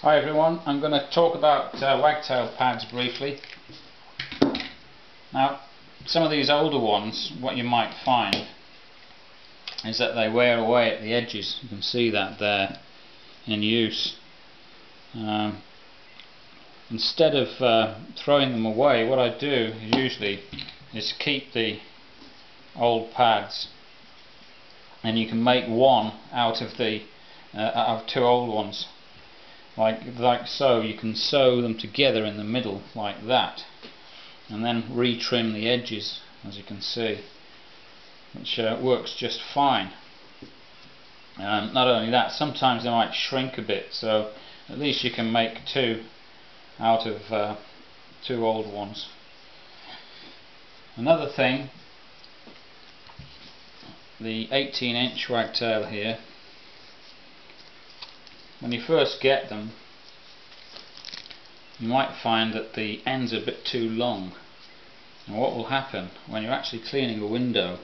Hi everyone, I'm going to talk about wagtail pads briefly. Now, some of these older ones, what you might find is that they wear away at the edges. You can see that there in use. Instead of throwing them away, what I do usually is keep the old pads, and you can make one out of two old ones. Like so. You can sew them together in the middle like that, and then retrim the edges, as you can see, which works just fine. Not only that, sometimes they might shrink a bit, so at least you can make two out of two old ones. Another thing, the 18-inch wagtail here, when you first get them, you might find that the ends are a bit too long. And what will happen when you're actually cleaning a window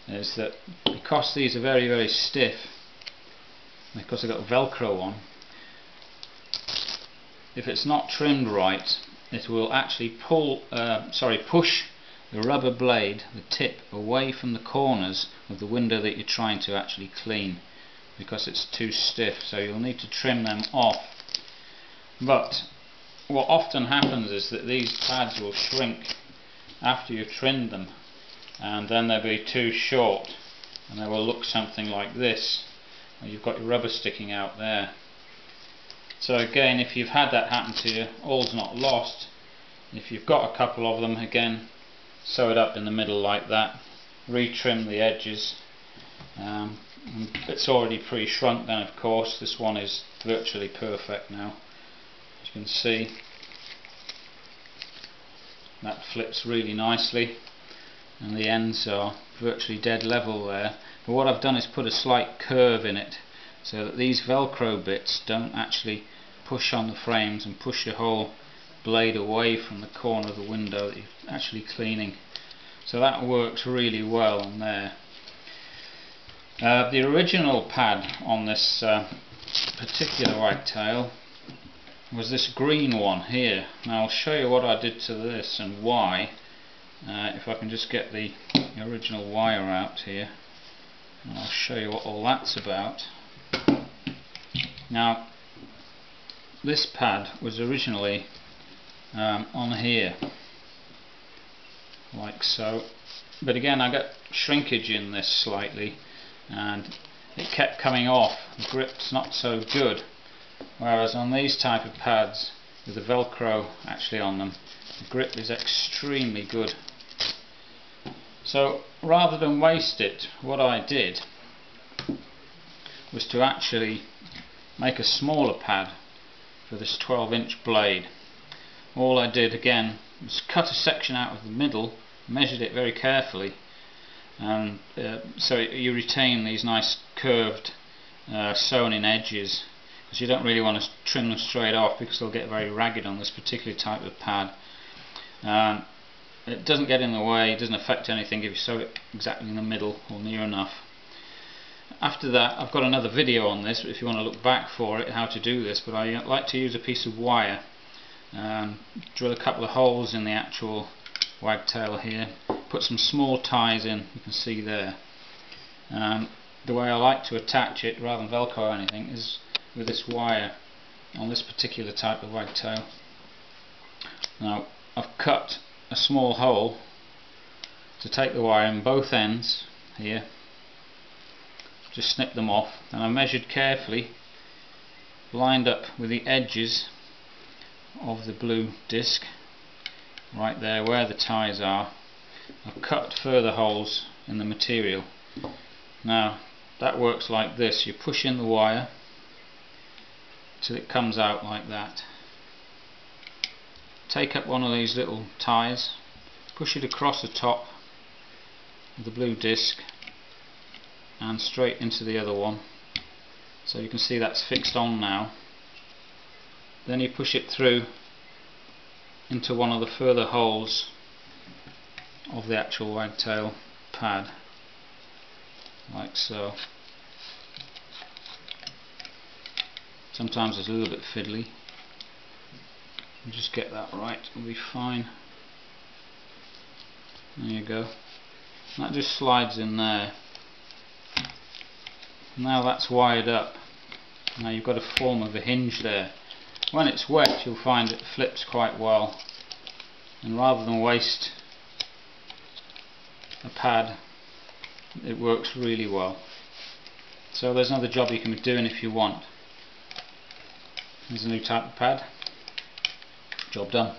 is that, because these are very, very stiff, because they've got Velcro on, if it's not trimmed right, it will actually push the rubber blade, the tip, away from the corners of the window that you're trying to actually clean, because it's too stiff. So you'll need to trim them off. But what often happens is that these pads will shrink after you've trimmed them, and then they'll be too short, and they will look something like this, where you've got your rubber sticking out there. So again, if you've had that happen to you, all's not lost. If you've got a couple of them, again, sew it up in the middle like that, retrim the edges. It's already pre-shrunk then, of course. This one is virtually perfect now. As you can see, that flips really nicely, and the ends are virtually dead level there. But what I've done is put a slight curve in it, so that these Velcro bits don't actually push on the frames and push the whole blade away from the corner of the window that you're actually cleaning. So that works really well on there. The original pad on this particular wagtail was this green one here. Now I'll show you what I did to this and why. If I can just get the original wire out here, and I'll show you what all that's about. Now, this pad was originally on here, like so, but again I got shrinkage in this slightly, and it kept coming off. The grip's not so good, whereas on these type of pads with the Velcro actually on them, the grip is extremely good. So rather than waste it, what I did was to actually make a smaller pad for this 12-inch blade. All I did again was cut a section out of the middle, measured it very carefully, and so you retain these nice curved sewn in edges, because you don't really want to trim them straight off because they'll get very ragged on this particular type of pad. It doesn't get in the way, it doesn't affect anything if you sew it exactly in the middle or near enough. After that, I've got another video on this if you want to look back for it, how to do this, but I like to use a piece of wire, drill a couple of holes in the actual wagtail here, put some small ties in, you can see there. The way I like to attach it, rather than Velcro or anything, is with this wire on this particular type of wagtail. Now I've cut a small hole to take the wire in both ends here, just snip them off, and I measured carefully, lined up with the edges of the blue disc right there where the ties are. I've cut further holes in the material. Now that works like this: you push in the wire till it comes out like that, take up one of these little ties, push it across the top of the blue disc and straight into the other one, so you can see that's fixed on now. Then you push it through into one of the further holes of the actual wagtail pad, like so. Sometimes it's a little bit fiddly. You just get that right, it'll be fine. There you go. That just slides in there. Now that's wired up. Now you've got a form of a hinge there. When it's wet you'll find it flips quite well, and rather than waste a pad, it works really well. So there's another job you can be doing if you want. There's a new type of pad. Job done.